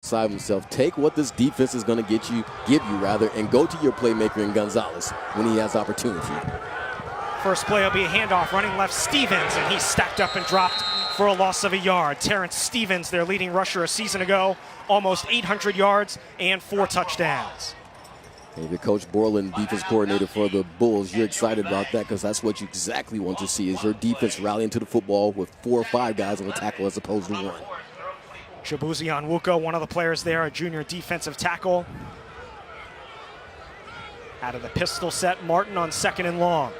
side of himself. Take what this defense is going to give you, and go to your playmaker in Gonzalez when he has opportunity. First play will be a handoff, running left Stevens, and he's stacked up and dropped for a loss of a yard. Terrence Stevens, their leading rusher a season ago, almost 800 yards and 4 touchdowns. Hey, the Coach Borland, defense coordinator for the Bulls, you're excited about that because that's what you exactly want to see is your defense rallying to the football with 4 or 5 guys on the tackle as opposed to 1. Chibuzi Onwuka, one of the players there, a junior defensive tackle. Out of the pistol set, Martin on 2nd and long.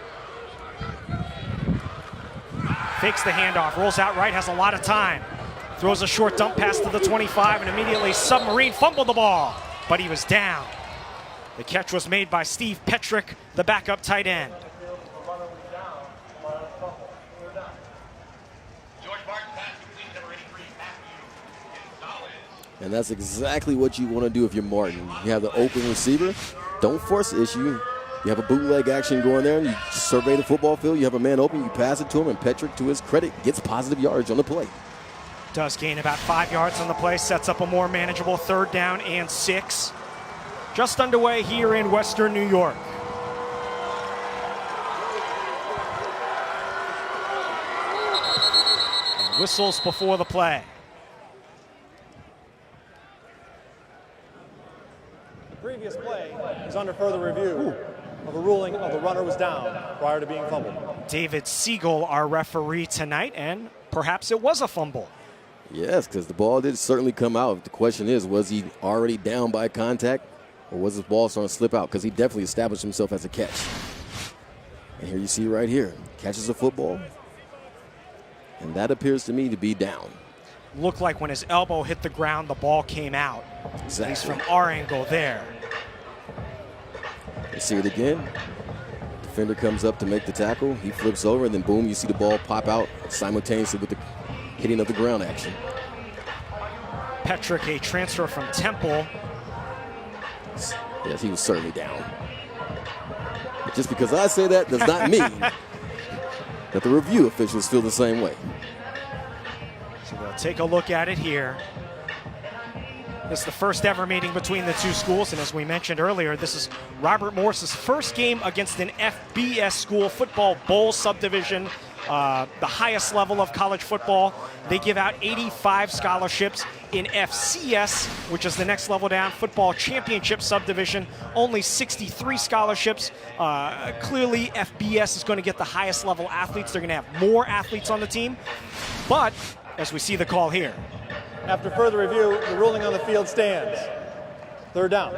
Fakes the handoff, rolls out right, has a lot of time. Throws a short dump pass to the 25 and immediately Submarine fumbled the ball, but he was down. The catch was made by Steve Petrick, the backup tight end. And that's exactly what you want to do if you're Martin. You have the open receiver. Don't force the issue. You have a bootleg action going there, and you survey the football field. You have a man open, you pass it to him, and Petrick, to his credit, gets positive yardage on the play. Does gain about 5 yards on the play, sets up a more manageable 3rd down and 6. Just underway here in Western New York. And whistles before the play. The previous play is under further review of a ruling of the runner was down prior to being fumbled. David Siegel, our referee tonight, and perhaps it was a fumble. Yes, because the ball did certainly come out. The question is, was he already down by contact, or was his ball starting to slip out? Because he definitely established himself as a catch. And here you see right here, catches the football, and that appears to me to be down. Looked like when his elbow hit the ground, the ball came out. Exactly. At least from our angle there. Let's see it again. Defender comes up to make the tackle. He flips over, and then boom, you see the ball pop out simultaneously with the hitting of the ground action. Petrick, a transfer from Temple. Yes, he was certainly down. But just because I say that does not mean that the review officials feel the same way. So we'll take a look at it here. This is the first ever meeting between the two schools, and as we mentioned earlier, this is Robert Morris's first game against an FBS school, Football Bowl subdivision, the highest level of college football. They give out 85 scholarships. In FCS, which is the next level down, Football Championship subdivision, only 63 scholarships. Clearly, FBS is going to get the highest level athletes. They're going to have more athletes on the team. But, as we see the call here, after further review, the ruling on the field stands. 3rd down.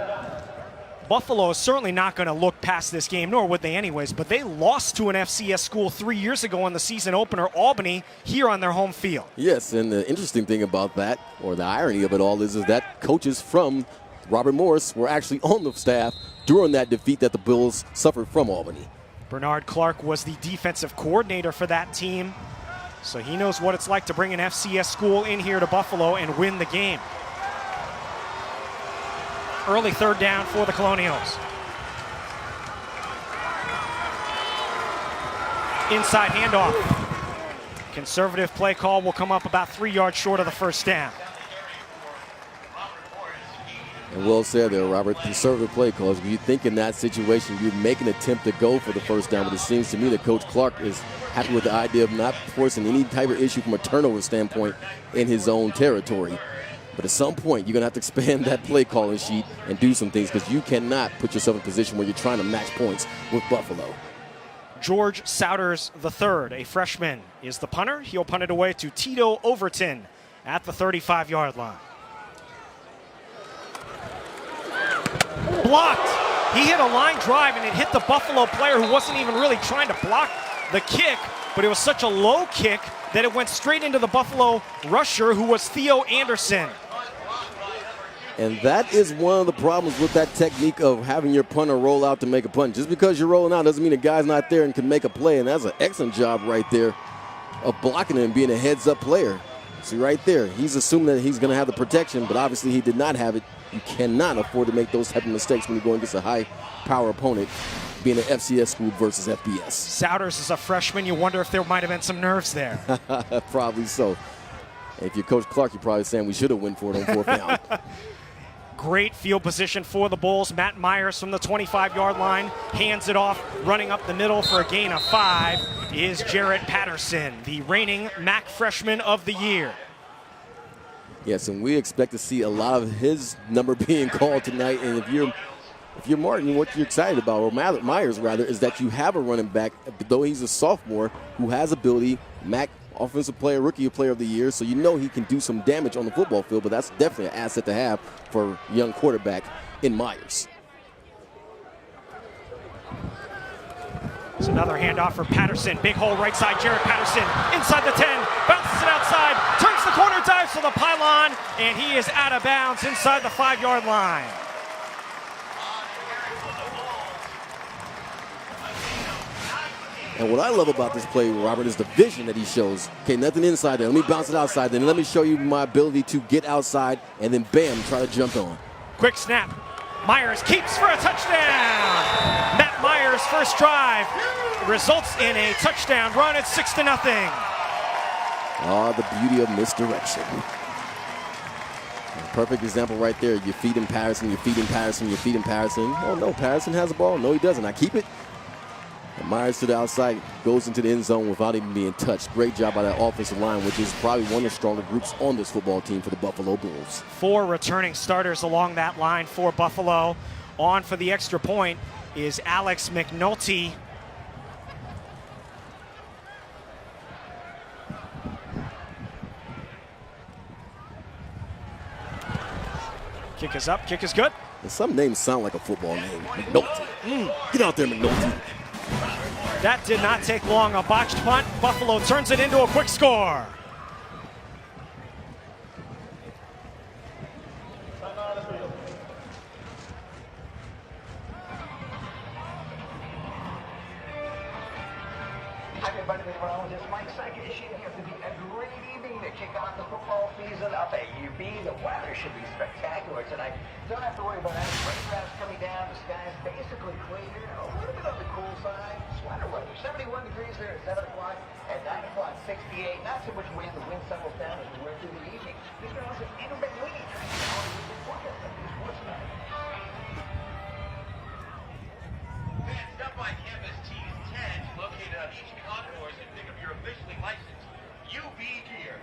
Buffalo is certainly not going to look past this game, nor would they anyways, but they lost to an FCS school 3 years ago in the season opener, Albany, here on their home field. Yes, and the interesting thing about that, or the irony of it all, is that coaches from Robert Morris were actually on the staff during that defeat that the Bills suffered from Albany. Bernard Clark was the defensive coordinator for that team, so he knows what it's like to bring an FCS school in here to Buffalo and win the game. Early 3rd down for the Colonials. Inside handoff. Conservative play call will come up about 3 yards short of the 1st down. And well said there, Robert. Conservative play calls. If you think in that situation, you'd make an attempt to go for the 1st down, but it seems to me that Coach Clark is happy with the idea of not forcing any type of issue from a turnover standpoint in his own territory. But at some point, you're going to have to expand that play calling sheet and do some things because you cannot put yourself in a position where you're trying to match points with Buffalo. George Souders III, a freshman, is the punter. He'll punt it away to Tito Overton at the 35-yard line. Blocked. He hit a line drive and it hit the Buffalo player who wasn't even really trying to block the kick, but it was such a low kick that it went straight into the Buffalo rusher, who was Theo Anderson. And that is one of the problems with that technique of having your punter roll out to make a punt. Just because you're rolling out doesn't mean the guy's not there and can make a play, and that's an excellent job right there of blocking it and being a heads-up player. See right there, he's assuming that he's going to have the protection, but obviously he did not have it. You cannot afford to make those type of mistakes when you're going against a high-power opponent, being an FCS school versus FBS. Souders is a freshman. You wonder if there might have been some nerves there. Probably so. If you're Coach Clark, you're probably saying we should have went for it on 4th down. Great field position for the Bulls. Matt Myers from the 25-yard line hands it off. Running up the middle for a gain of 5 is Jarrett Patterson, the reigning MAC Freshman of the Year. Yes, and we expect to see a lot of his number being called tonight. And if you're Martin, what you're excited about, or Myers rather, is that you have a running back, though he's a sophomore, who has ability. MAC Offensive Player, Rookie Player of the Year, so you know he can do some damage on the football field, but that's definitely an asset to have for a young quarterback in Myers. It's another handoff for Patterson. Big hole right side, Jarrett Patterson inside the 10, bounces it outside, turns the corner, dives to the pylon, and he is out of bounds inside the 5-yard line. And what I love about this play, Robert, is the vision that he shows. Okay, nothing inside there. Let me bounce it outside, then let me show you my ability to get outside, and then bam, try to jump on. Quick snap. Myers keeps for a touchdown. Matt Myers' first drive results in a touchdown run. It's 6-0. Ah, the beauty of misdirection. Perfect example right there. You're feeding Patterson, you're feeding Patterson, you're feeding Patterson. Oh, no, Patterson has the ball. No, he doesn't. I keep it. And Myers to the outside, goes into the end zone without even being touched. Great job by that offensive line, which is probably one of the stronger groups on this football team for the Buffalo Bulls. 4 returning starters along that line for Buffalo. On for the extra point is Alex McNulty. Kick is up, kick is good. And some names sound like a football name. McNulty. Get out there, McNulty. That did not take long. A botched punt. Buffalo turns it into a quick score. Hi everybody, meteorologist Mike Sackett is shaping up to be a great evening to kick off the football season up at UB. The weather should be spectacular tonight. Don't have to worry about any rain clouds coming down. The sky's basically clear. A little bit on the cool side. Sweater weather. 71 degrees here at 7 o'clock. At 9 o'clock, 68. Not too much wind. The wind settles down as we work through the evening. These girls have even been winning. Stop by Campus T's 10, located on each concourse, and pick up your officially licensed UB gear.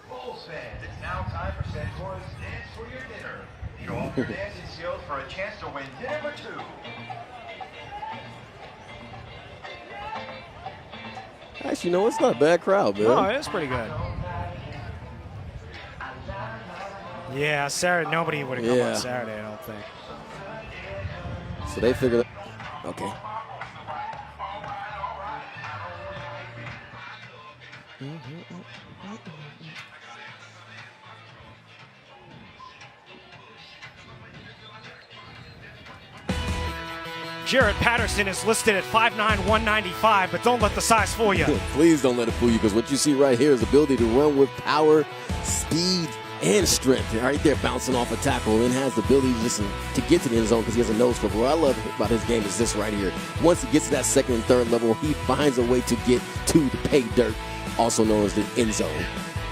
Bulls fans, it's now time for Santora's Dance for Your Dinner. Show off your dancing skills for a chance to win dinner for 2. Actually, no, it's not a bad crowd, man. Oh, it is pretty good. Yeah, Saturday, nobody would have come on Saturday, I don't think. So they figured, okay. Jarrett Patterson is listed at 5'9", 195, but don't let the size fool you. Please don't let it fool you, because what you see right here is the ability to run with power, speed, and strength. Right there, bouncing off a tackle, and has the ability just to get to the end zone because he has a nose for it. What I love about his game is this right here. Once he gets to that second and third level, he finds a way to get to the pay dirt, also known as the end zone.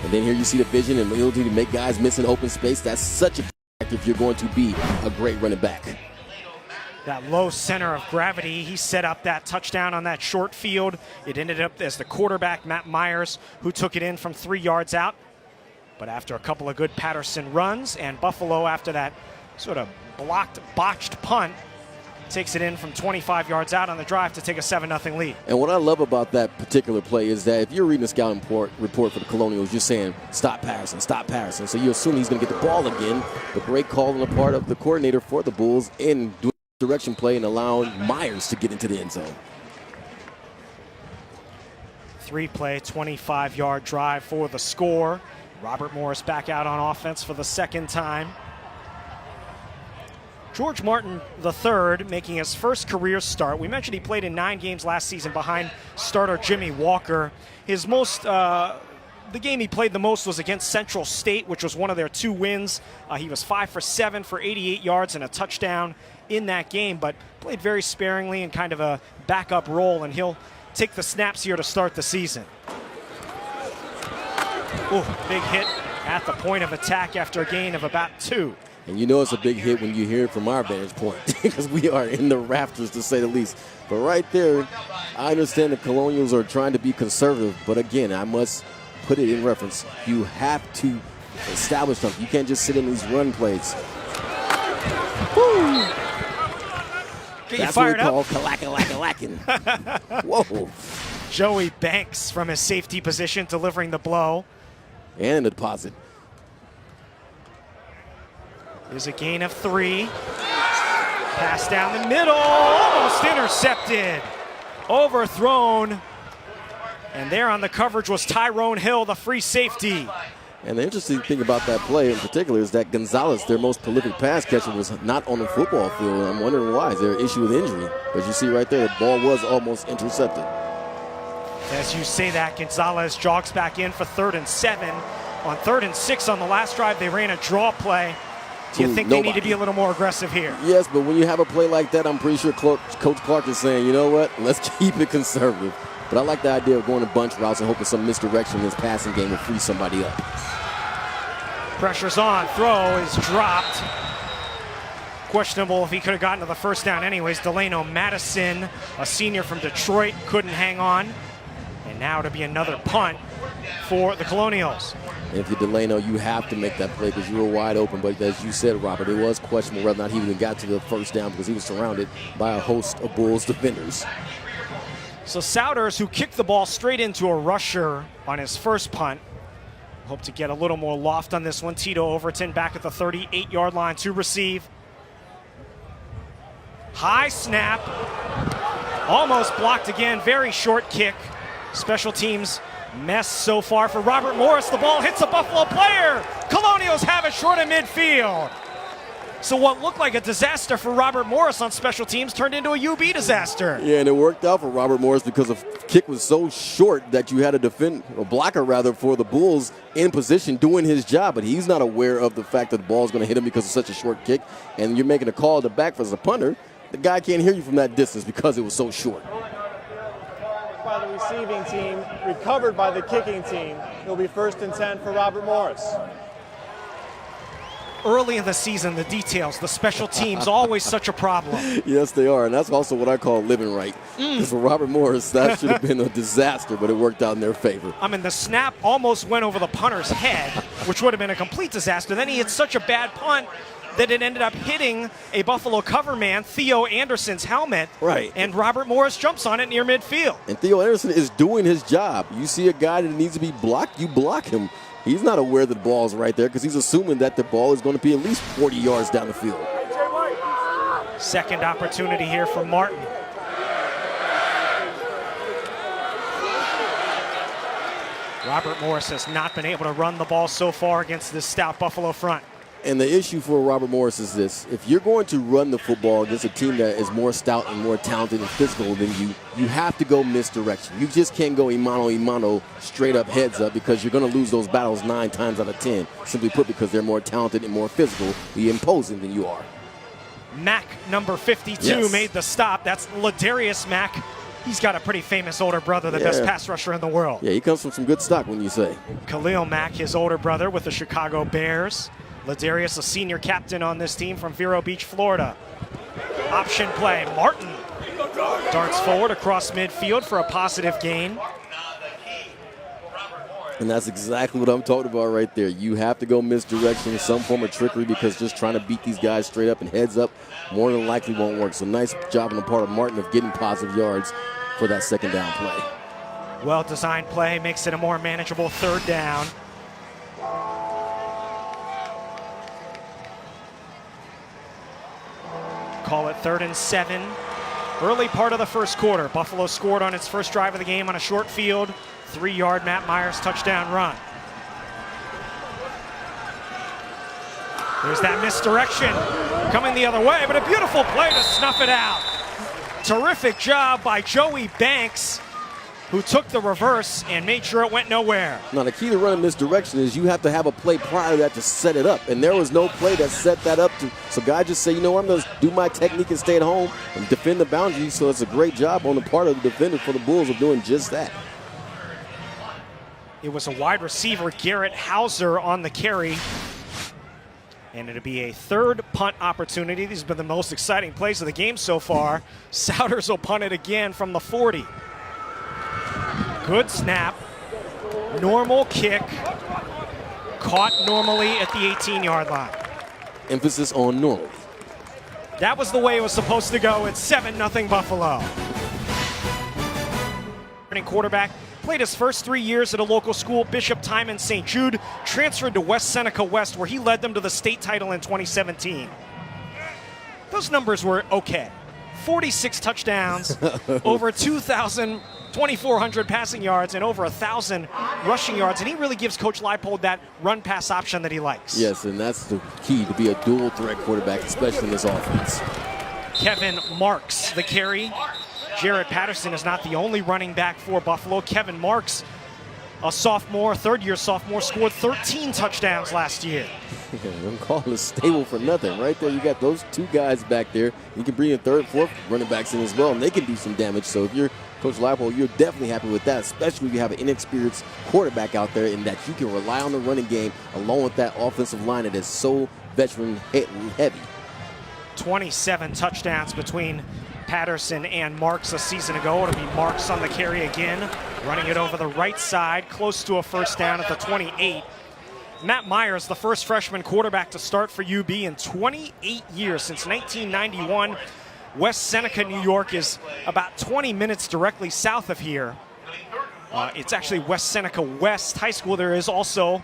And then here you see the vision and the ability to make guys miss in open space. That's such a factor if you're going to be a great running back. That low center of gravity, he set up that touchdown on that short field. It ended up as the quarterback, Matt Myers, who took it in from 3 yards out. But after a couple of good Patterson runs, and Buffalo, after that sort of botched punt, takes it in from 25 yards out on the drive to take a 7-0 lead. And what I love about that particular play is that if you're reading a scouting report for the Colonials, you're saying, stop Patterson, stop Patterson. So you assume he's going to get the ball again. But great call on the part of the coordinator for the Bulls in doing direction play and allowing Myers to get into the end zone. 3-play, 25-yard drive for the score. Robert Morris back out on offense for the second time. George Martin III making his first career start. We mentioned he played in 9 games last season behind starter Jimmy Walker. His the game he played the most was against Central State, which was one of their 2 wins. He was 5 for 7 for 88 yards and a touchdown in that game, but played very sparingly in kind of a backup role, and he'll take the snaps here to start the season. Ooh, big hit at the point of attack after a gain of about 2. And you know it's a big hit when you hear it from our vantage point because we are in the rafters, to say the least. But right there, I understand the Colonials are trying to be conservative, but again, I must put it in reference. You have to establish something. You can't just sit in these run plays. Woo. Get you That's what we fired up. call kalaka-laka-lacking. Whoa. Joey Banks from his safety position delivering the blow. And a deposit. There's a gain of 3. Pass down the middle, almost intercepted. Overthrown. And there on the coverage was Tyrone Hill, the free safety. And the interesting thing about that play in particular is that Gonzalez, their most prolific pass catcher, was not on the football field. And I'm wondering why. Is there an issue with injury? But you see right there, the ball was almost intercepted. As you say that, Gonzalez jogs back in for 3rd and 7. On 3rd and 6 on the last drive, they ran a draw play. Do you think they need to be a little more aggressive here? Yes, but when you have a play like that, I'm pretty sure Coach Clark is saying, you know what, let's keep it conservative. But I like the idea of going to bunch routes and hoping some misdirection in this passing game will free somebody up. Pressure's on. Throw is dropped. Questionable if he could have gotten to the first down anyways. Delano Madison, a senior from Detroit, couldn't hang on. And now to be another punt for the Colonials. If you're Delano, you have to make that play because you were wide open. But as you said, Robert, it was questionable whether or not he even got to the first down because he was surrounded by a host of Bulls defenders. So Souders, who kicked the ball straight into a rusher on his first punt, hope to get a little more loft on this one. Tito Overton back at the 38-yard line to receive. High snap. Almost blocked again. Very short kick. Special teams mess so far for Robert Morris. The ball hits a Buffalo player. Colonials have it short of midfield. So what looked like a disaster for Robert Morris on special teams turned into a UB disaster. Yeah, and it worked out for Robert Morris because the kick was so short that you had a blocker rather for the Bulls in position doing his job, but he's not aware of the fact that the ball is going to hit him because of such a short kick, and you're making a call at the back for the punter. The guy can't hear you from that distance because it was so short. By the receiving team, recovered by the kicking team. It'll be 1st and 10 for Robert Morris. Early in the season, the details, the special teams, always such a problem. Yes, they are, and that's also what I call living right. Because for Robert Morris, that should have been a disaster, but it worked out in their favor. I mean, the snap almost went over the punter's head, which would have been a complete disaster. Then he hit such a bad punt that it ended up hitting a Buffalo cover man, Theo Anderson's helmet. Right. And Robert Morris jumps on it near midfield. And Theo Anderson is doing his job. You see a guy that needs to be blocked, you block him. He's not aware that the ball is right there because he's assuming that the ball is going to be at least 40 yards down the field. Second opportunity here for Martin. Robert Morris has not been able to run the ball so far against this stout Buffalo front. And the issue for Robert Morris is this. If you're going to run the football against a team that is more stout and more talented and physical than you have to go misdirection. You just can't go imano straight up heads up because you're going to lose those battles 9 times out of 10. Simply put, because they're more talented and more physically imposing than you are. Mack, number 52, made the stop. That's Ladarius Mack. He's got a pretty famous older brother, the best pass rusher in the world. Yeah, he comes from some good stock, when you say. Khalil Mack, his older brother with the Chicago Bears. Ladarius, a senior captain on this team from Vero Beach, Florida. Option play. Martin darts forward across midfield for a positive gain. And that's exactly what I'm talking about right there. You have to go misdirection, some form of trickery, because just trying to beat these guys straight up and heads up more than likely won't work. So nice job on the part of Martin of getting positive yards for that second down play. Well-designed play makes it a more manageable 3rd down. Call it 3rd and 7. Early part of the first quarter. Buffalo scored on its first drive of the game on a short field. 3-yard Matt Myers touchdown run. There's that misdirection coming the other way, but a beautiful play to snuff it out. Terrific job by Joey Banks. who took the reverse and made sure it went nowhere. Now, the key to running this direction is you have to have a play prior to that to set it up. And there was no play that set that up. So guys just say, you know what, I'm going to do my technique and stay at home and defend the boundary. So it's a great job on the part of the defender for the Bulls of doing just that. It was a wide receiver, Garrett Hauser, on the carry. And it'll be a third punt opportunity. These have been the most exciting plays of the game so far. Souders will punt it again from the 40. Good snap. Normal kick. Caught normally at the 18-yard line. Emphasis on normal. That was the way it was supposed to go. It's 7-0 Buffalo. Quarterback played his first 3 years at a local school, Bishop Timon St. Jude, transferred to West Seneca West, where he led them to the state title in 2017. Those numbers were okay. 46 touchdowns, over 2,400 passing yards, and over 1,000 rushing yards. And he really gives Coach Leipold that run-pass option that he likes. Yes, and that's the key to be a dual-threat quarterback, especially in this offense. Kevin Marks, the carry. Jared Patterson is not the only running back for Buffalo. Kevin Marks, a sophomore, third-year sophomore, scored 13 touchdowns last year. I'm calling it stable for nothing. Right there, you got those two guys back there. You can bring in third, fourth running backs in as well, and they can do some damage. So if you're Coach Leipold, you're definitely happy with that, especially if you have an inexperienced quarterback out there in that you can rely on the running game along with that offensive line that is so veteran heavy. 27 touchdowns between Patterson and Marks a season ago. It'll be Marks on the carry again, running it over the right side, close to a first down at the 28. Matt Myers, the first freshman quarterback to start for UB in 28 years, since 1991. West Seneca, New York is about 20 minutes directly south of here. It's actually West Seneca West High School. There is also,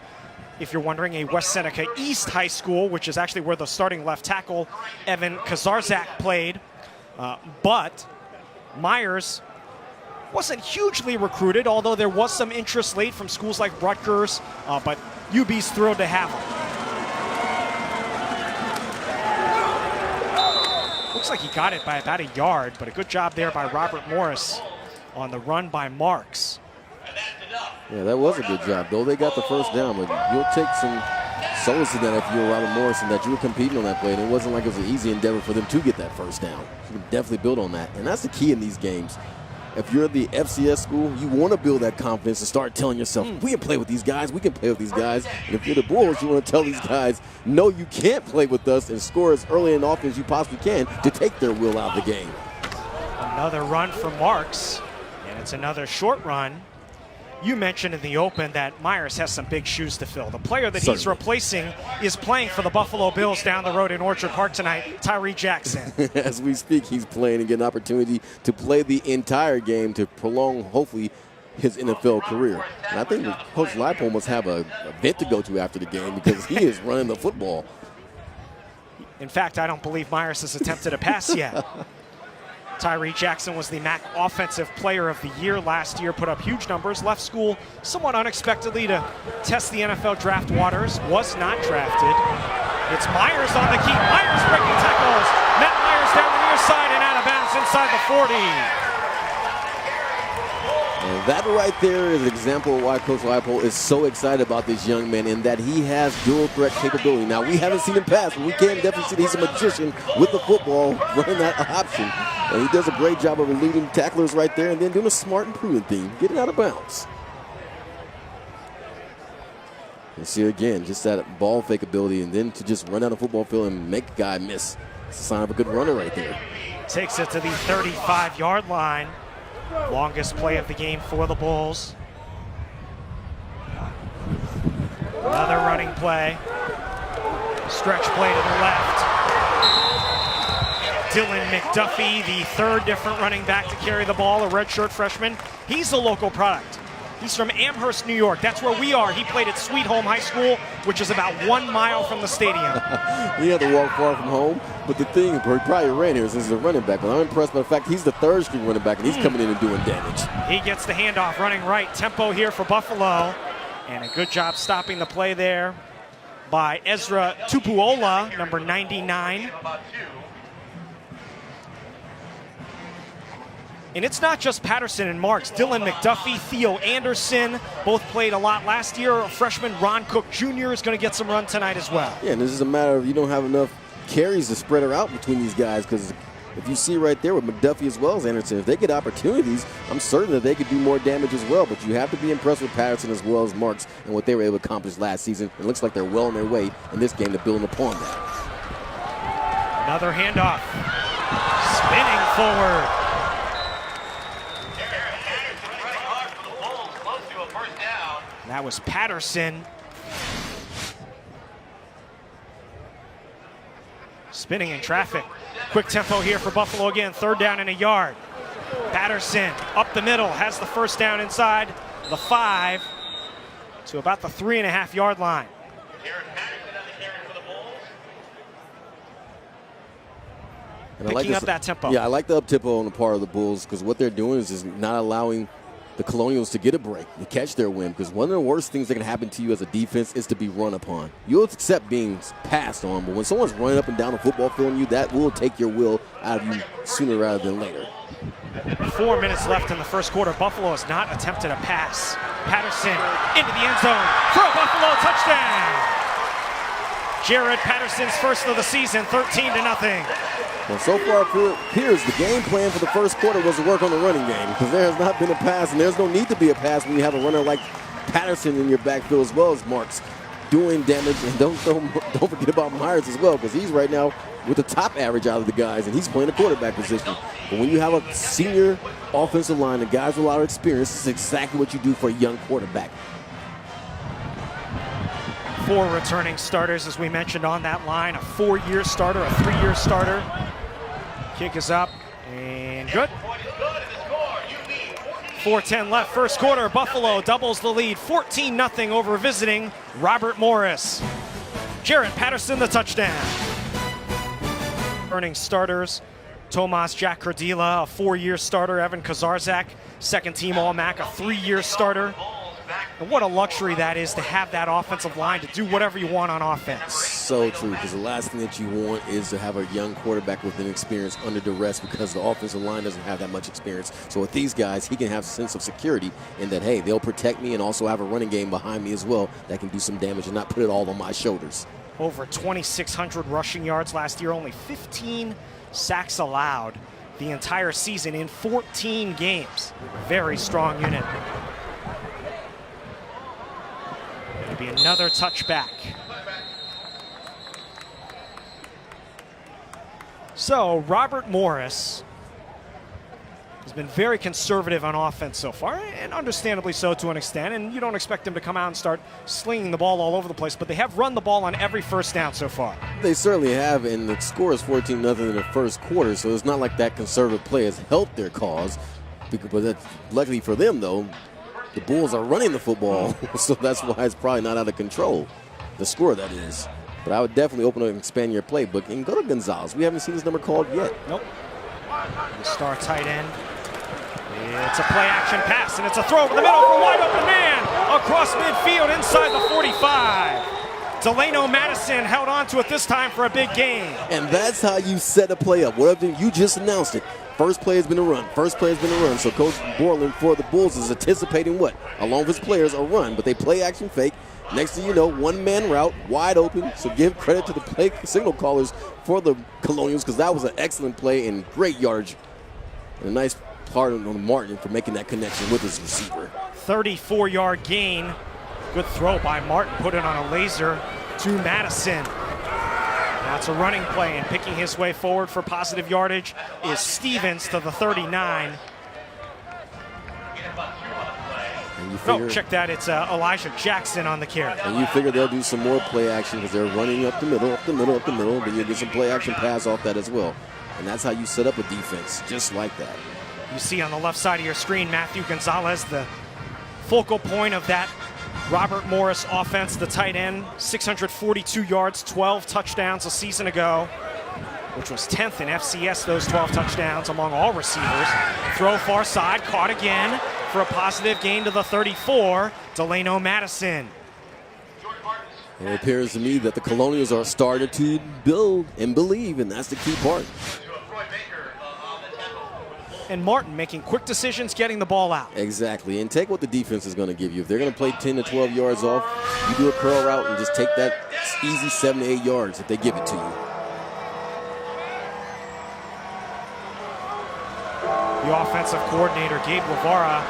if you're wondering, a West Seneca East High School, which is actually where the starting left tackle, Evan Kazarzak, played. But Myers wasn't hugely recruited, although there was some interest late from schools like Rutgers, but UB's thrilled to have him. Looks like he got it by about a yard, but a good job there by Robert Morris on the run by Marks. Yeah, that was a good job, though. They got the first down, but you'll take some solace in that if you're Robert Morris and that you were competing on that play. And it wasn't like it was an easy endeavor for them to get that first down. You can definitely build on that. And that's the key in these games. If you're the FCS school, you want to build that confidence and start telling yourself, we can play with these guys, we can play with these guys. And if you're the Bulls, you want to tell these guys, no, you can't play with us, and score as early in offense as you possibly can to take their will out of the game. Another run for Marks, and it's another short run. You mentioned in the open that Myers has some big shoes to fill. The player that he's replacing is playing for the Buffalo Bills down the road in Orchard Park tonight, Tyree Jackson. As we speak, he's playing and getting an opportunity to play the entire game to prolong, hopefully, his NFL career. And I think Coach Leipold must have a event to go to after the game because he is running the football. In fact, I don't believe Myers has attempted a pass yet. Tyree Jackson was the MAC Offensive Player of the Year last year, put up huge numbers, left school somewhat unexpectedly to test the NFL draft waters, was not drafted. It's Myers on the key. Myers breaking tackles. Matt Myers down the near side and out of bounds inside the 40. And that right there is an example of why Coach Leipold is so excited about this young man in that he has dual threat capability. Now, we haven't seen him pass, but we can definitely see that he's a magician with the football, running that option. And he does a great job of eluding tacklers right there and then doing a smart and prudent thing, getting out of bounds. You see again, just that ball fake ability and then to just run out of football field and make a guy miss. It's a sign of a good runner right there. Takes it to the 35-yard line. Longest play of the game for the Bulls. Another running play. Stretch play to the left. Dylan McDuffie, the third different running back to carry the ball, a redshirt freshman. He's a local product. He's from Amherst, New York. That's where we are. He played at Sweet Home High School, which is about 1 mile from the stadium. He had to walk far from home, but the thing, he probably ran here since he's a running back. But I'm impressed by the fact he's the third string running back, and he's coming in and doing damage. He gets the handoff, running right. Tempo here for Buffalo. And a good job stopping the play there by Ezra Tupuola, number 99. And it's not just Patterson and Marks. Dylan McDuffie, Theo Anderson, both played a lot last year. Freshman Ron Cook Jr. is going to get some run tonight as well. Yeah, and this is a matter of you don't have enough carries to spread her out between these guys, because if you see right there with McDuffie as well as Anderson, if they get opportunities, I'm certain that they could do more damage as well. But you have to be impressed with Patterson as well as Marks and what they were able to accomplish last season. It looks like they're well on their way in this game to building upon that. Another handoff. Spinning forward. That was Patterson. Spinning in traffic. Quick tempo here for Buffalo again. 3rd down and a yard. Patterson up the middle, has the first down inside the 5 to about the 3.5-yard line. And Picking up that tempo. Yeah, I like the up tempo on the part of the Bulls, because what they're doing is just not allowing the Colonials to get a break, to catch their win, because one of the worst things that can happen to you as a defense is to be run upon. You'll accept being passed on, but when someone's running up and down the football field on you, that will take your will out of you sooner rather than later. 4 minutes left in the first quarter. Buffalo has not attempted a pass. Patterson into the end zone for a Buffalo touchdown. Jared Patterson's first of the season, 13-0. Well, so far it appears the game plan for the first quarter was to work on the running game, because there has not been a pass, and there's no need to be a pass when you have a runner like Patterson in your backfield as well as Marks doing damage. And don't forget about Myers as well, because he's right now with the top average out of the guys, and he's playing the quarterback position. But when you have a senior offensive line, the guys with a lot of experience, this is exactly what you do for a young quarterback. 4 returning starters, as we mentioned, on that line. A 4-year starter, a 3-year starter. Kick is up and good. 4:10 left, first quarter. Buffalo doubles the lead, 14-0 over visiting Robert Morris. Jared Patterson, the touchdown. Returning starters, Tomas Jack Cardilla, a 4-year starter. Evan Kazarzak, second-team All-MAC, a 3-year starter. And what a luxury that is to have that offensive line to do whatever you want on offense. So true, because the last thing that you want is to have a young quarterback with inexperience under duress, because the offensive line doesn't have that much experience. So with these guys, he can have a sense of security in that, hey, they'll protect me and also have a running game behind me as well that can do some damage and not put it all on my shoulders. Over 2,600 rushing yards last year, only 15 sacks allowed the entire season in 14 games. Very strong unit. It'll be another touchback. So Robert Morris has been very conservative on offense so far, and understandably so to an extent, and you don't expect him to come out and start slinging the ball all over the place, but they have run the ball on every first down so far. They certainly have, and the score is 14-0 in the first quarter, so it's not like that conservative play has helped their cause. But that's, luckily for them, though, the Bulls are running the football, so that's why it's probably not out of control, the score that is. But I would definitely open up and expand your playbook and go to Gonzalez. We haven't seen his number called yet. Nope. The star tight end. It's a play-action pass, and it's a throw over the middle for a wide-open man across midfield inside the 45. Delano Madison held on to it this time for a big gain. And that's how you set a play up. Whatever you just announced it. First play has been a run. First play has been a run. So Coach Borland for the Bulls is anticipating what? Along with his players, a run. But they play action fake. Next thing you know, one-man route, wide open. So give credit to the play signal callers for the Colonials, because that was an excellent play and great yardage. And a nice part on Martin for making that connection with his receiver. 34-yard gain. Good throw by Martin. Put it on a laser to Madison. Now it's a running play, and picking his way forward for positive yardage is Stevens to the 39. Oh, check that. It's Elijah Jackson on the carry. And you figure they'll do some more play action because they're running up the middle, up the middle, up the middle. Then you'll get some play action pass off that as well. And that's how you set up a defense, just like that. You see on the left side of your screen, Matthew Gonzalez, the focal point of that Robert Morris offense, the tight end, 642 yards, 12 touchdowns a season ago, which was 10th in FCS, those 12 touchdowns among all receivers. Throw far side, caught again for a positive gain to the 34, Delano Madison. It appears to me that the Colonials are starting to build and believe, and that's the key part. and Martin making quick decisions, getting the ball out. Exactly, and take what the defense is going to give you. If they're going to play 10 to 12 yards off, you do a curl route and just take that easy 7 to 8 yards if they give it to you. The offensive coordinator, Gabe Guevara,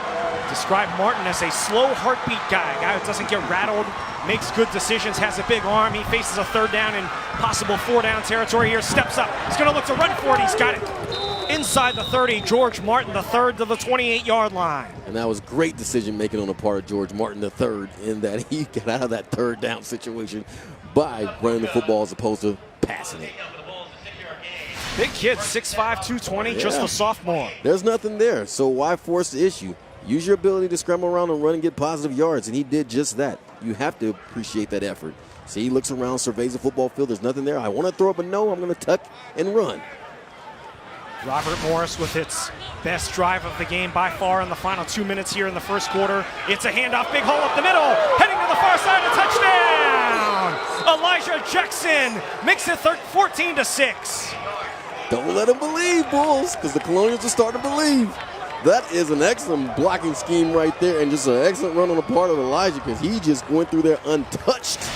described Martin as a slow heartbeat guy who doesn't get rattled, makes good decisions, has a big arm. He faces a 3rd down and possible 4-down territory here, steps up. He's going to look to run for it. He's got it inside the 30. George Martin III to the 28-yard line. And that was great decision making on the part of George Martin III in that he got out of that 3rd down situation by running the football as opposed to passing it. Big kid, 6'5", 220, just a sophomore. There's nothing there, so why force the issue? Use your ability to scramble around and run and get positive yards, and he did just that. You have to appreciate that effort. See, he looks around, surveys the football field. There's nothing there. I want to throw up a no. I'm going to tuck and run. Robert Morris with its best drive of the game by far in the final 2 minutes here in the first quarter. It's a handoff, big hole up the middle, heading to the far side, a touchdown! Elijah Jackson makes it 14-6. Don't let them believe, Bulls, because the Colonials are starting to believe. That is an excellent blocking scheme right there, and just an excellent run on the part of Elijah, because he just went through there untouched.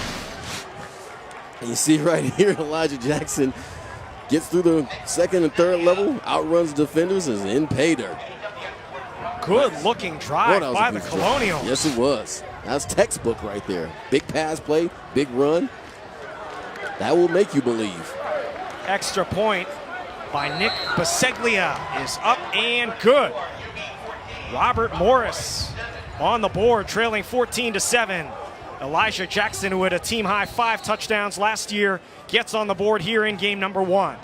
And you see right here, Elijah Jackson gets through the 2nd and 3rd level, outruns defenders, and is in pay dirt. Good looking drive by the Colonials. Yes, it was. That's textbook right there. Big pass play, big run. That will make you believe. Extra point by Nick Biseglia is up and good. Robert Morris on the board, trailing 14-7. Elijah Jackson, who had a team-high 5 touchdowns last year, gets on the board here in game number 1.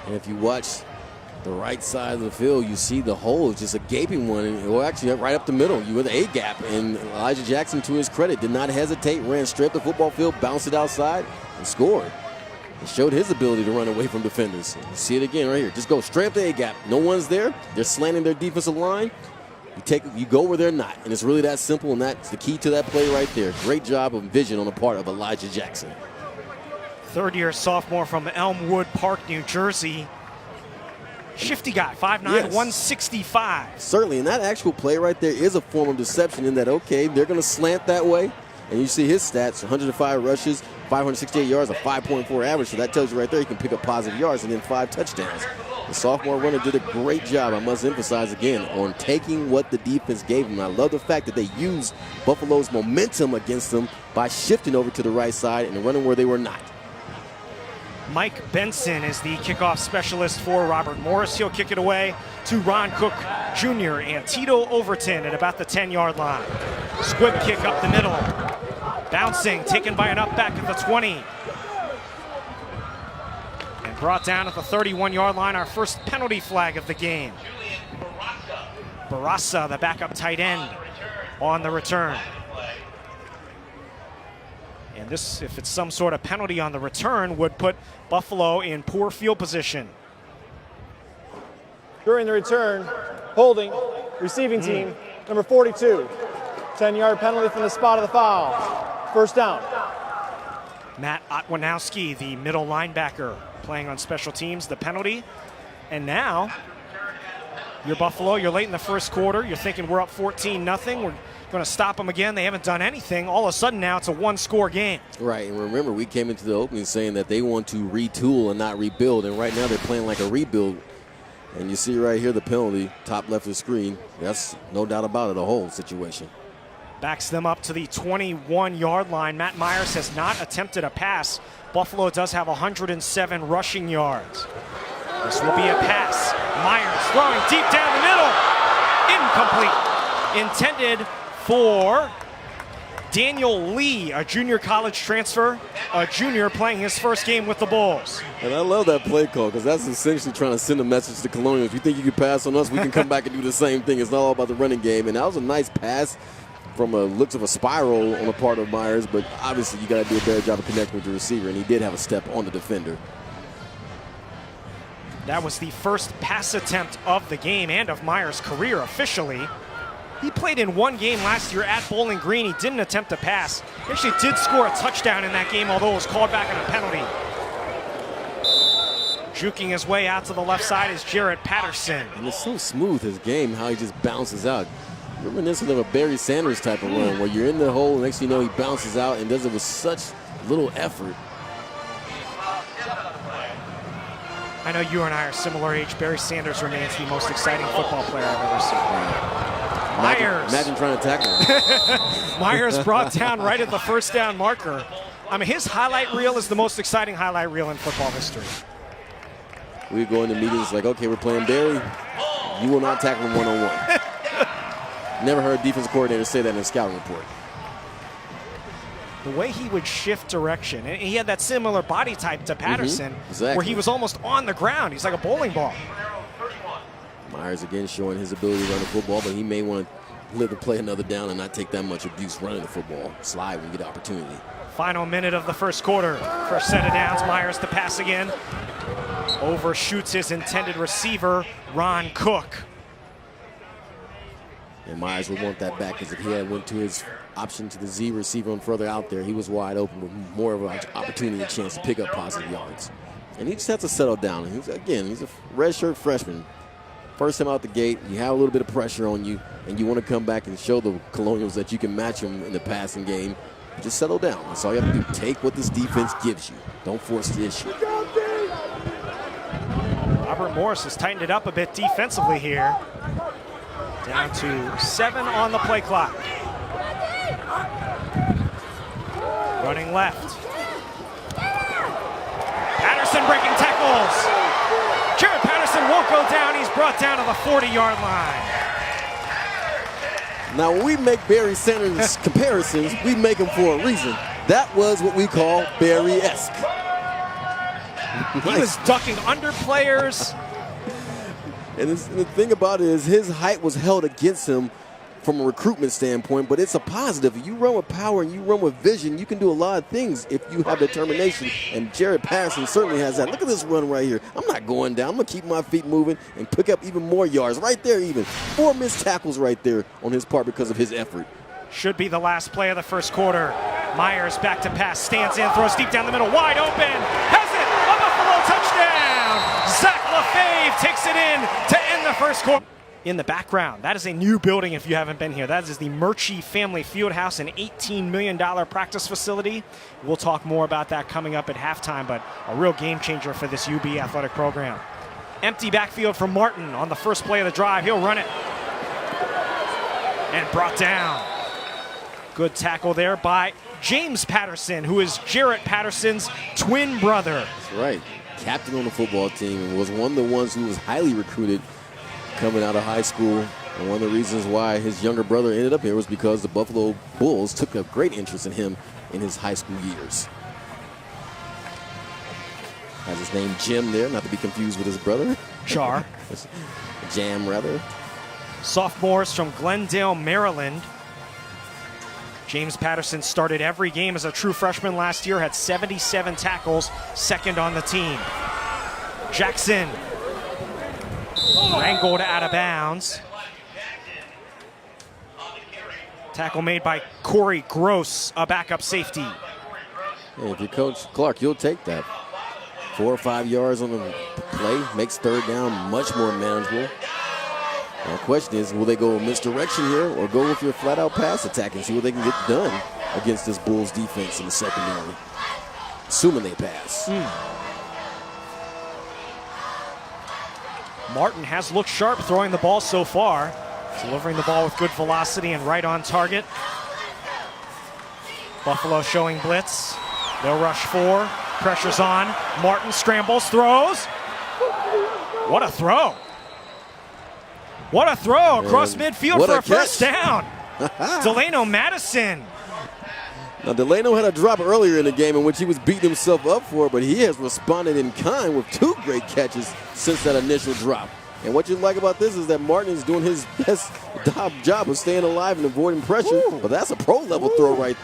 And if you watch the right side of the field, you see the hole is just a gaping one. And, well, actually, right up the middle, you with a gap. And Elijah Jackson, to his credit, did not hesitate, ran straight up the football field, bounced it outside, and scored. It showed his ability to run away from defenders. You see it again right here. Just go straight up the A-gap. No one's there. They're slanting their defensive line. You go where they're not. And it's really that simple, and that's the key to that play right there. Great job of vision on the part of Elijah Jackson. 3rd-year sophomore from Elmwood Park, New Jersey. Shifty guy, 5'9", yes. 165. Certainly, and that actual play right there is a form of deception in that, okay, they're going to slant that way. And you see his stats, 105 rushes, 568 yards, a 5.4 average. So that tells you right there he can pick up positive yards and then 5 touchdowns. The sophomore runner did a great job, I must emphasize again, on taking what the defense gave him. I love the fact that they used Buffalo's momentum against them by shifting over to the right side and running where they were not. Mike Benson is the kickoff specialist for Robert Morris. He'll kick it away to Ron Cook Jr. and Tito Overton at about the 10-yard line. Squib kick up the middle. Bouncing, taken by an up back at the 20. And brought down at the 31-yard line, our first penalty flag of the game. Barassa, the backup tight end, on the return. And this, if it's some sort of penalty on the return, would put Buffalo in poor field position. During the return, holding, receiving team, number 42. 10-yard penalty from the spot of the foul. First down. Matt Otwanowski, the middle linebacker, playing on special teams, the penalty. And now, you're Buffalo, you're late in the first quarter, you're thinking we're up 14-0, we're going to stop them again. They haven't done anything. All of a sudden now it's a 1-score game. Right, and remember, we came into the opening saying that they want to retool and not rebuild, and right now they're playing like a rebuild. And you see right here the penalty, top left of the screen. That's no doubt about it, a whole situation. Backs them up to the 21-yard line. Matt Myers has not attempted a pass. Buffalo does have 107 rushing yards. This will be a pass. Myers throwing deep down the middle. Incomplete. Intended for Daniel Lee, a junior college transfer, a junior playing his first game with the Bulls. And I love that play call because that's essentially trying to send a message to Colonial. If you think you can pass on us, we can come back and do the same thing. It's not all about the running game. And that was a nice pass from looks of a spiral on the part of Myers, but obviously you got to do a better job of connecting with the receiver, and he did have a step on the defender. That was the first pass attempt of the game and of Myers' career officially. He played in one game last year at Bowling Green. He didn't attempt a pass. He actually did score a touchdown in that game, although it was called back on a penalty. Juking his way out to the left side is Jarrett Patterson. And it's so smooth, his game, how he just bounces out. Reminiscent of a Barry Sanders type of run, where you're in the hole, next thing you know, he bounces out and does it with such little effort. I know you and I are similar age. Barry Sanders remains the most exciting football player I've ever seen. Myers. Imagine trying to tackle him. Myers brought down right at the first down marker. I mean, his highlight reel is the most exciting highlight reel in football history. We go into meetings like, okay, we're playing Barry. You will not tackle him one-on-one. Never heard a defensive coordinator say that in a scouting report. The way he would shift direction, and he had that similar body type to Patterson, exactly. where he was almost on the ground. He's like a bowling ball. Myers again showing his ability to run the football, but he may want to live to play another down and not take that much abuse running the football. Slide when you get the opportunity. Final minute of the first quarter. First set of downs, Myers to pass again. Overshoots his intended receiver, Ron Cook. And Myers would want that back, because if he had went to his option to the Z receiver and further out there, he was wide open with more of an opportunity and chance to pick up positive yards. And he just has to settle down. He's a redshirt freshman. First time out the gate, you have a little bit of pressure on you, and you want to come back and show the Colonials that you can match them in the passing game. Just settle down. That's all you have to do. Take what this defense gives you. Don't force the issue. Robert Morris has tightened it up a bit defensively here. Down to 7 on the play clock. Running left. Patterson breaking tackles. Jarrett Patterson won't go down. He's brought down to the 40-yard line. Now, when we make Barry Sanders comparisons, we make them for a reason. That was what we call Barry-esque. He was ducking under players. And the thing about it is his height was held against him from a recruitment standpoint, but it's a positive. If you run with power and you run with vision, you can do a lot of things if you have determination, and Jarrett Patterson certainly has that. Look at this run right here. I'm not going down. I'm going to keep my feet moving and pick up even more yards. Right there even. 4 missed tackles right there on his part because of his effort. Should be the last play of the first quarter. Myers back to pass, stands in, throws deep down the middle, wide open, has it, a Buffalo touchdown! Zach LaFave takes it in to end the first quarter. In the background, that is a new building if you haven't been here. That is the Murchie Family Fieldhouse, an $18 million practice facility. We'll talk more about that coming up at halftime, but a real game changer for this UB athletic program. Empty backfield for Martin on the first play of the drive. He'll run it. And brought down. Good tackle there by James Patterson, who is Jarrett Patterson's twin brother. That's right. Captain on the football team and was one of the ones who was highly recruited coming out of high school. And one of the reasons why his younger brother ended up here was because the Buffalo Bulls took a great interest in him in his high school years. Has his name Jim there, not to be confused with his brother. Char. Jam, rather. Sophomores from Glendale, Maryland. James Patterson started every game as a true freshman last year, had 77 tackles, second on the team. Jackson wrangled out of bounds. Tackle made by Corey Gross, a backup safety. Hey, if you're Coach Clark, you'll take that. 4 or 5 yards on the play, makes third down much more manageable. Now, the question is, will they go misdirection here or go with your flat-out pass attack and see what they can get done against this Bulls defense in the secondary, assuming they pass. Martin has looked sharp throwing the ball so far, delivering the ball with good velocity and right on target. Buffalo showing blitz. They'll rush 4. Pressure's on. Martin scrambles, throws. What a throw. What a throw across midfield for a first down. Delano Madison. Now, Delano had a drop earlier in the game in which he was beating himself up for, but he has responded in kind with 2 great catches since that initial drop. And what you like about this is that Martin is doing his best job of staying alive and avoiding pressure. But that's a pro-level throw right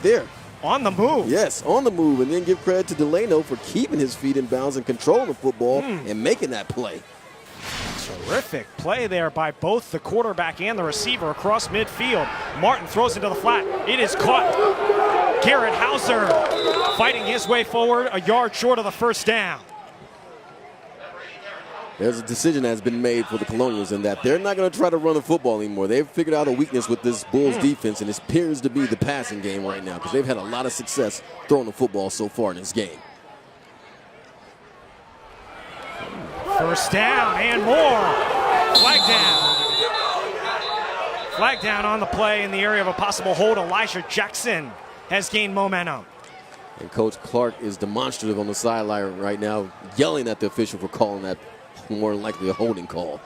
there. On the move. Yes, on the move. And then give credit to Delano for keeping his feet in bounds and controlling the football and making that play. Terrific play there by both the quarterback and the receiver across midfield. Martin throws into the flat. It is caught. Garrett Hauser fighting his way forward, a yard short of the first down. There's a decision that has been made for the Colonials in that they're not going to try to run the football anymore. They've figured out a weakness with this Bulls defense, and it appears to be the passing game right now because they've had a lot of success throwing the football so far in this game. First down and more. Flag down. Flag down on the play in the area of a possible hold. Elijah Jackson has gained momentum. And Coach Clark is demonstrative on the sideline right now, yelling at the official for calling that more than likely a holding call.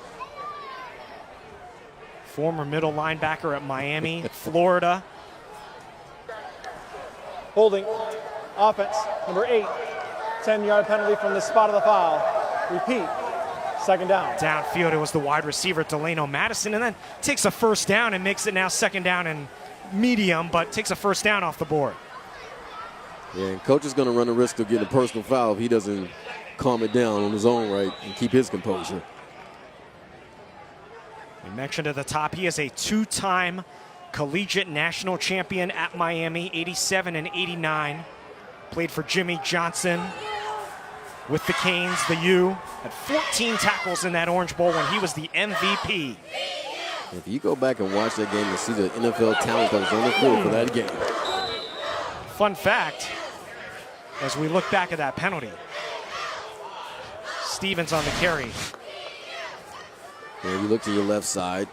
Former middle linebacker at Miami, Florida. Holding. Offense, number 8. 10-yard penalty from the spot of the foul. Repeat. Second down. Downfield, it was the wide receiver, Delano Madison, and then takes a first down and makes it now second down and medium, but takes a first down off the board. Yeah, and Coach is going to run the risk of getting a personal foul if he doesn't calm it down on his own right and keep his composure. We mentioned at the top, he is a 2-time collegiate national champion at Miami, 87 and 89. Played for Jimmy Johnson with the Canes, the U. Had 14 tackles in that Orange Bowl when he was the MVP. If you go back and watch that game and see the NFL talent that was on the field for that game. Fun fact, as we look back at that penalty, Stevens on the carry. And you look to your left side.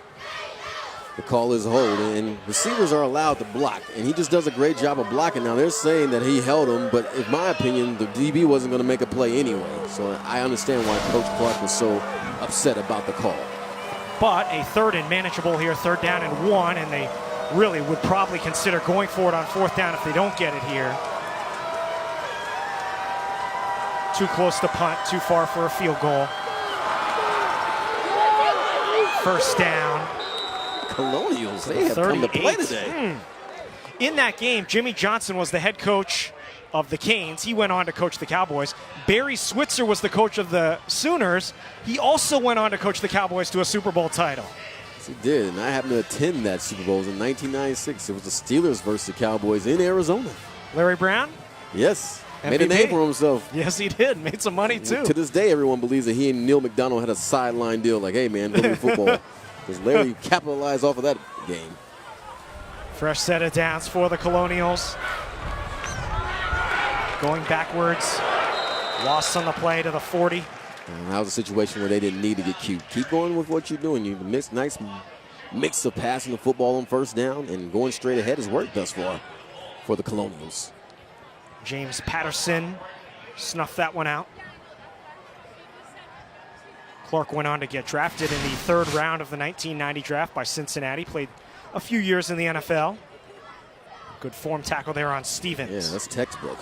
The call is hold, and receivers are allowed to block, and he just does a great job of blocking. Now, they're saying that he held him, but in my opinion, the DB wasn't going to make a play anyway. So I understand why Coach Clark was so upset about the call. But a third and manageable here, 3rd down and 1, and they really would probably consider going for it on 4th down if they don't get it here. Too close to punt, too far for a field goal. First down. Colonials, they have come to play 38. today. In that game, Jimmy Johnson was the head coach of the Canes. He went on to coach the Cowboys. Barry Switzer was the coach of the Sooners. He also went on to coach the Cowboys to a Super Bowl title. Yes, he did, and I happened to attend that Super Bowl in 1996. It was the Steelers versus the Cowboys in Arizona. Larry Brown? MVP? Yes, made a name for himself. Yes, he did. Made some money, too. To this day, everyone believes that he and Neil McDonald had a sideline deal like, hey, man, go to football. Because Larry capitalized off of that game. Fresh set of downs for the Colonials. Going backwards. Loss on the play to the 40. And that was a situation where they didn't need to get cute. Keep going with what you're doing. You nice mix of passing the football on 1st down and going straight ahead has worked thus far for the Colonials. James Patterson snuffed that one out. Clark went on to get drafted in the 3rd round of the 1990 draft by Cincinnati. Played a few years in the NFL. Good form tackle there on Stevens. Yeah, that's textbook.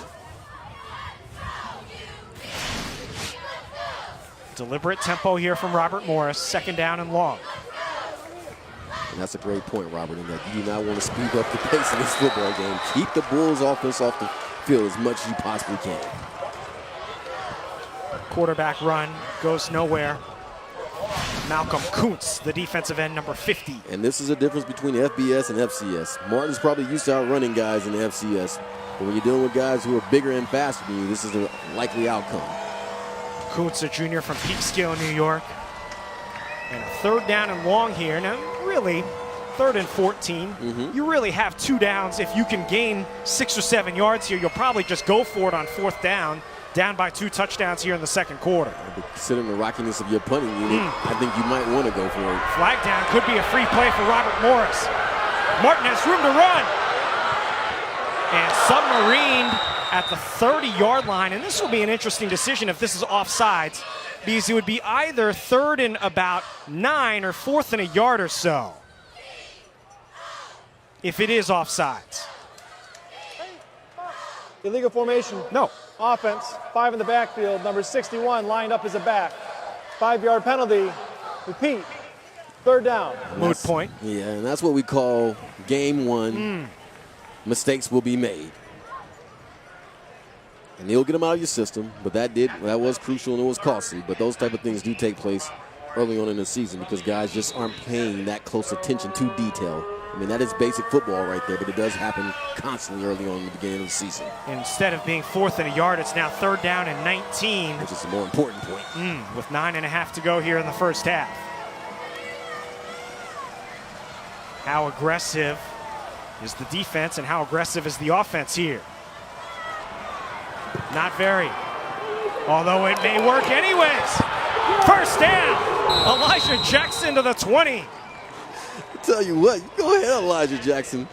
Deliberate tempo here from Robert Morris. 2nd down and long. And that's a great point, Robert, in that you do not want to speed up the pace of this football game. Keep the Bulls offense off the field as much as you possibly can. Quarterback run goes nowhere. Malcolm Kuntz, the defensive end, number 50. And this is a difference between FBS and FCS. Martin's probably used to outrunning guys in the FCS. But when you're dealing with guys who are bigger and faster than you, this is a likely outcome. Kuntz, a junior from Peekskill, New York. And 3rd down and long here. Now, really, 3rd and 14. You really have 2 downs. If you can gain 6 or 7 yards here, you'll probably just go for it on 4th down. Down by 2 touchdowns here in the 2nd quarter. But considering the rockiness of your punting unit, I think you might want to go for it. Flag down could be a free play for Robert Morris. Martin has room to run. And submarined at the 30-yard line. And this will be an interesting decision if this is offsides, because it would be either 3rd and about 9 or 4th and a yard or so if it is offsides. Illegal formation. No. Offense, 5 in the backfield. Number 61 lined up as a back. 5-yard penalty. Repeat. 3rd down. Moot point. Yeah, and that's what we call game 1. Mistakes will be made. And you'll get them out of your system, but that was crucial and it was costly. But those type of things do take place early on in the season because guys just aren't paying that close attention to detail I mean, that is basic football right there, but it does happen constantly early on in the beginning of the season. Instead of being 4th and a yard, it's now 3rd down and 19. Which is the more important point. With 9.5 to go here in the first half. How aggressive is the defense and how aggressive is the offense here? Not very. Although it may work anyways. First down. Elijah Jackson to the 20. I tell you what, go ahead, Elijah Jackson.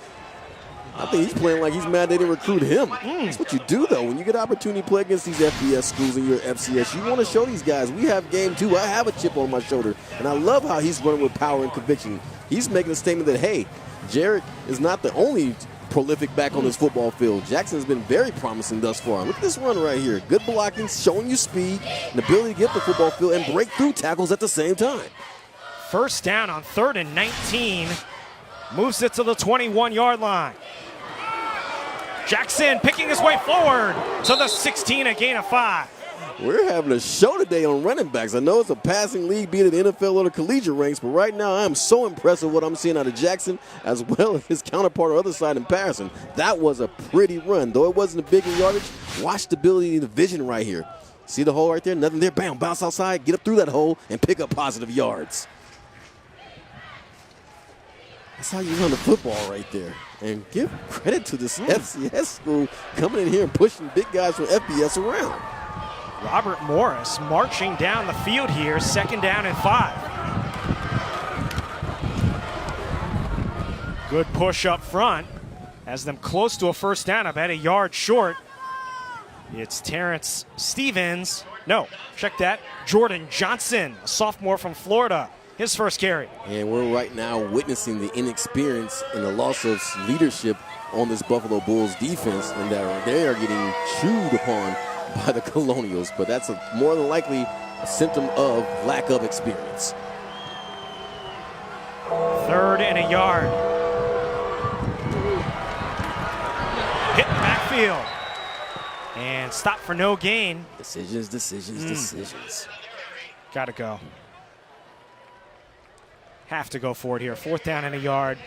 I think he's playing like he's mad they didn't recruit him. That's what you do, though. When you get an opportunity to play against these FBS schools and you're FCS, you want to show these guys, we have game too. I have a chip on my shoulder. And I love how he's running with power and conviction. He's making a statement that, hey, Jared is not the only prolific back on this football field. Jackson's been very promising thus far. Look at this run right here. Good blocking, showing you speed, and the ability to get the football field and break through tackles at the same time. First down on 3rd and 19. Moves it to the 21-yard line. Jackson picking his way forward to the 16, a gain of 5. We're having a show today on running backs. I know it's a passing league, be it the NFL or the collegiate ranks, but right now I am so impressed with what I'm seeing out of Jackson as well as his counterpart on the other side in Patterson. That was a pretty run. Though it wasn't a big in yardage, watch the ability and the vision right here. See the hole right there? Nothing there. Bam, bounce outside, get up through that hole, and pick up positive yards. That's how you run the football right there. And give credit to this FCS school coming in here and pushing big guys from FBS around. Robert Morris marching down the field here, 2nd down and 5. Good push up front. Has them close to a first down, about a yard short. It's Terrence Stevens. No, check that. Jordan Johnson, a sophomore from Florida. His first carry. And we're right now witnessing the inexperience and the loss of leadership on this Buffalo Bulls defense, and that they are getting chewed upon by the Colonials. But that's more than likely a symptom of lack of experience. 3rd and a yard. Hit the backfield. And stop for no gain. Decisions. Got to go. Have to go for it here. 4th down and a yard.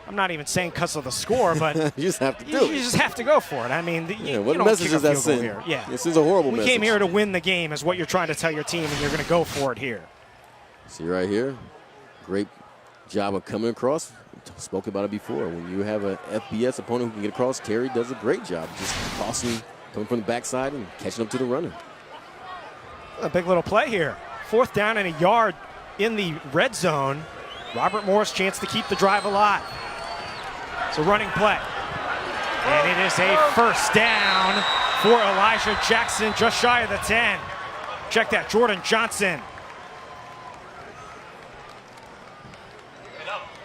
I'm not even saying because of the score, but you just have to do it. You just have to go for it. I mean, what message is that send? Here. Yeah. This is a horrible message. We came here to win the game is what you're trying to tell your team, and you're going to go for it here. See right here, great job of coming across. We spoke about it before. When you have an FBS opponent who can get across, Terry does a great job just tossing, coming from the backside and catching up to the runner. A big little play here. 4th down and a yard in the red zone. Robert Morris chance to keep the drive alive. It's a running play. And it is a first down for Elijah Jackson, just shy of the 10. Check that, Jordan Johnson.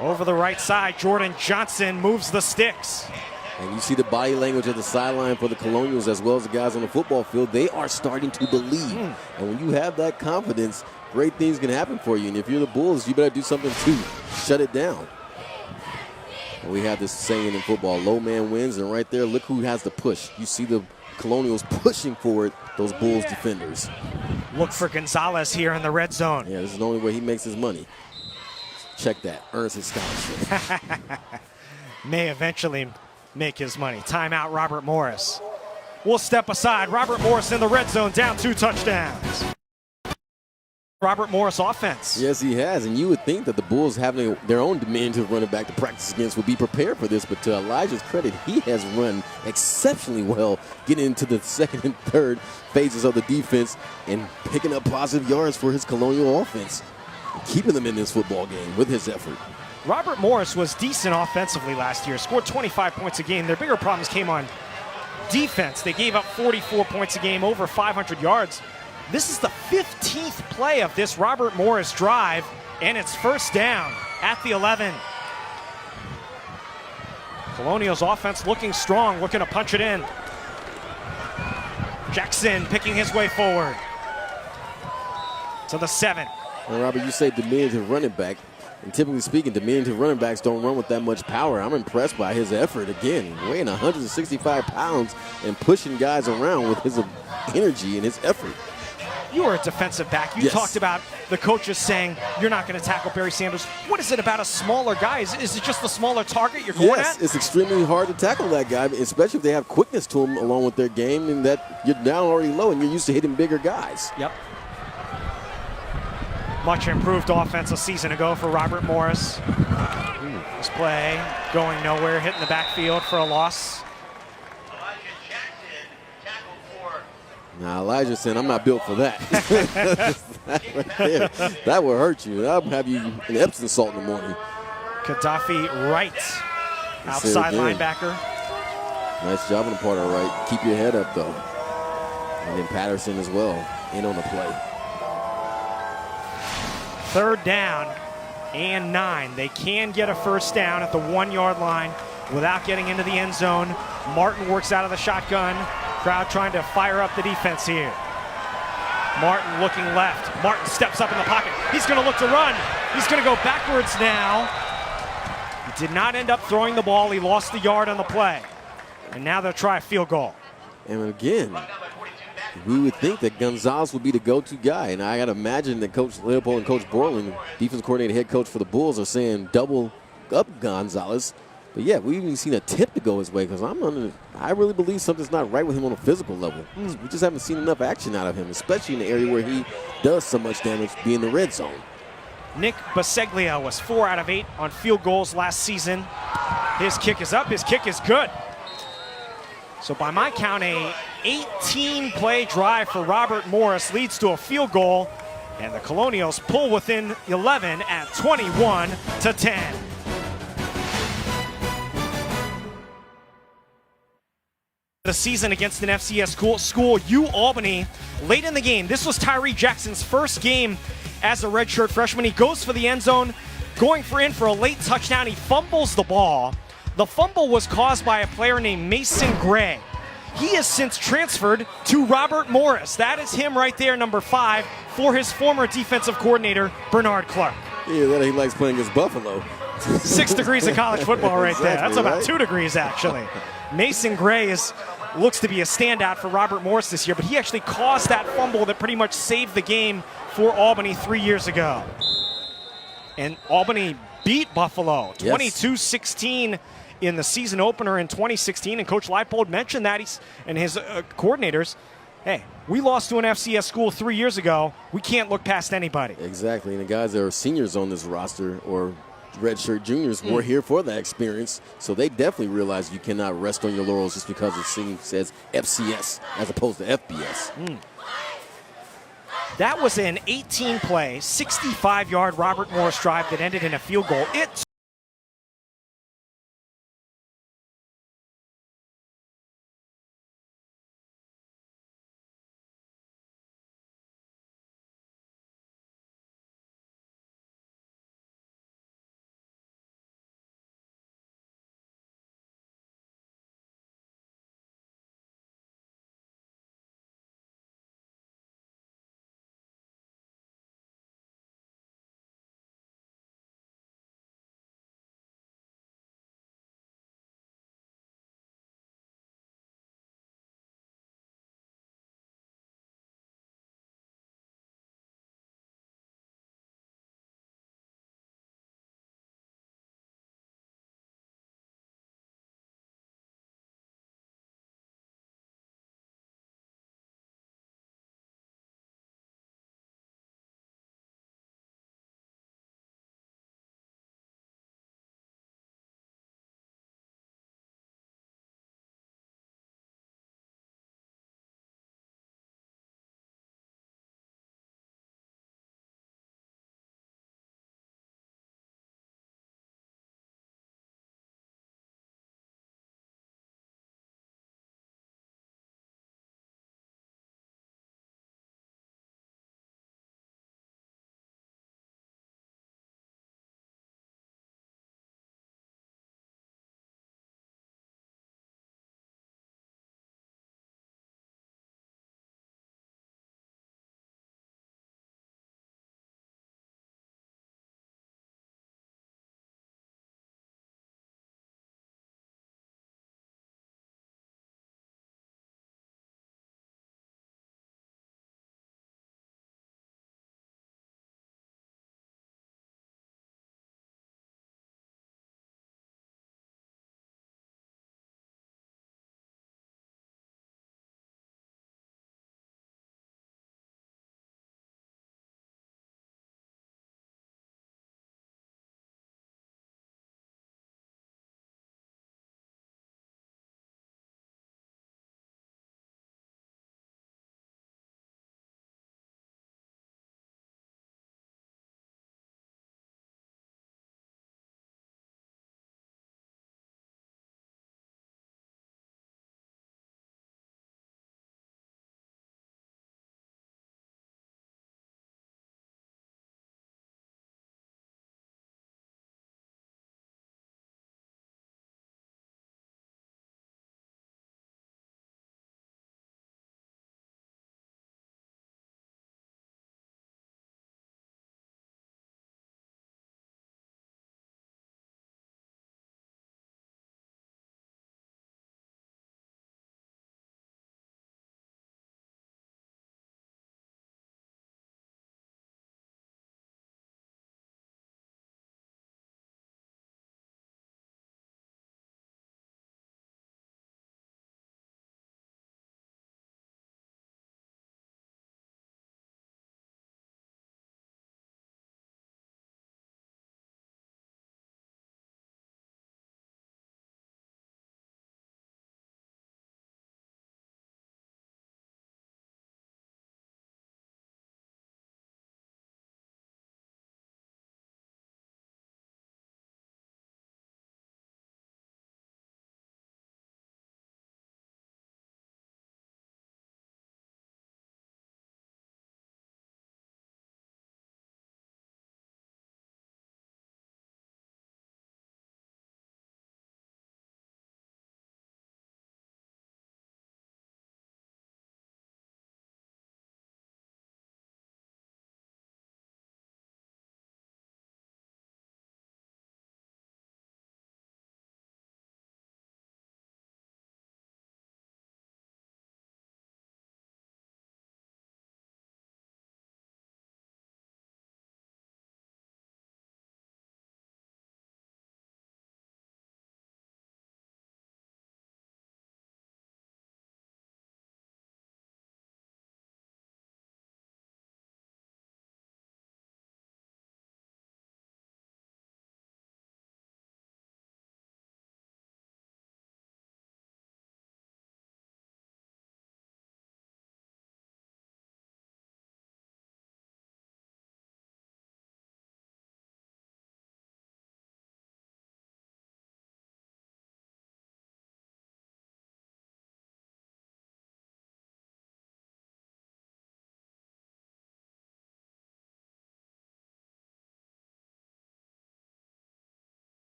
Over the right side, Jordan Johnson moves the sticks. And you see the body language of the sideline for the Colonials as well as the guys on the football field. They are starting to believe. And when you have that confidence, great things can happen for you. And if you're the Bulls, you better do something to shut it down. And we have this saying in football, low man wins. And right there, look who has the push. You see the Colonials pushing forward those Bulls defenders. Look for Gonzalez here in the red zone. Yeah, this is the only way he makes his money. Check that, earns his scholarship. May eventually make his money. Timeout, Robert Morris. We'll step aside. Robert Morris in the red zone, down 2 touchdowns. Robert Morris offense. Yes, he has, and you would think that the Bulls having their own diminutive running back to practice against would be prepared for this, but to Elijah's credit, he has run exceptionally well getting into the 2nd and 3rd phases of the defense and picking up positive yards for his Colonial offense, keeping them in this football game with his effort. Robert Morris was decent offensively last year, scored 25 points a game. Their bigger problems came on defense. They gave up 44 points a game, over 500 yards. This is the 15th play of this Robert Morris drive, and it's first down at the 11. Colonials offense looking strong, looking to punch it in. Jackson picking his way forward to the 7. Well, Robert, you say diminutive running back. And typically speaking, diminutive running backs don't run with that much power. I'm impressed by his effort again, weighing 165 pounds and pushing guys around with his energy and his effort. You were a defensive back. You talked about the coaches saying, you're not going to tackle Barry Sanders. What is it about a smaller guy? Is it just the smaller target you're going Yes, at? it's extremely hard to tackle that guy, especially if they have quickness to him along with their game, and that you're down already low and you're used to hitting bigger guys. Yep. Much improved offense a season ago for Robert Morris. This play going nowhere, hitting the backfield for a loss. Now, Elijah said, I'm not built for that. That right there, that will hurt you. That'll have you in Epsom salt in the morning. Gaddafi Wright, outside linebacker. Nice job on the part of right. Keep your head up, though. And then Patterson as well, in on the play. 3rd down and 9. They can get a first down at the 1-yard line without getting into the end zone. Martin works out of the shotgun. Crowd trying to fire up the defense here. Martin looking left. Martin steps up in the pocket. He's going to look to run. He's going to go backwards now. He did not end up throwing the ball. He lost the yard on the play. And now they'll try a field goal. And again, we would think that Gonzalez would be the go-to guy. And I got to imagine that Coach Leopold and Coach Borland, defense coordinator, head coach for the Bulls, are saying double up Gonzalez. But yeah, we've even seen a tip to go his way because I really believe something's not right with him on a physical level. We just haven't seen enough action out of him, especially in the area where he does so much damage, being the red zone. Nick Baseglia was 4 out of 8 on field goals last season. His kick is up. His kick is good. So by my count, a 18-play drive for Robert Morris leads to a field goal, and the Colonials pull within 11 at 21-10. The season against an FCS school, UAlbany, late in the game. This was Tyree Jackson's first game as a redshirt freshman. He goes for the end zone, going in for a late touchdown. He fumbles the ball. The fumble was caused by a player named Mason Gray. He has since transferred to Robert Morris. That is him right there, number 5, for his former defensive coordinator, Bernard Clark. Yeah, that he likes playing against Buffalo. 6 degrees of college football right there. Exactly, That's about right? 2 degrees, actually. Mason Gray looks to be a standout for Robert Morris this year, but he actually caused that fumble that pretty much saved the game for Albany 3 years ago. And Albany beat Buffalo 22-16 in the season opener in 2016, and Coach Leipold mentioned that and his coordinators, hey, we lost to an FCS school 3 years ago. We can't look past anybody. Exactly, and the guys that are seniors on this roster or redshirt juniors were here for that experience, so they definitely realize you cannot rest on your laurels just because it says FCS as opposed to FBS. That was an 18-play, 65-yard Robert Morris drive that ended in a field goal. It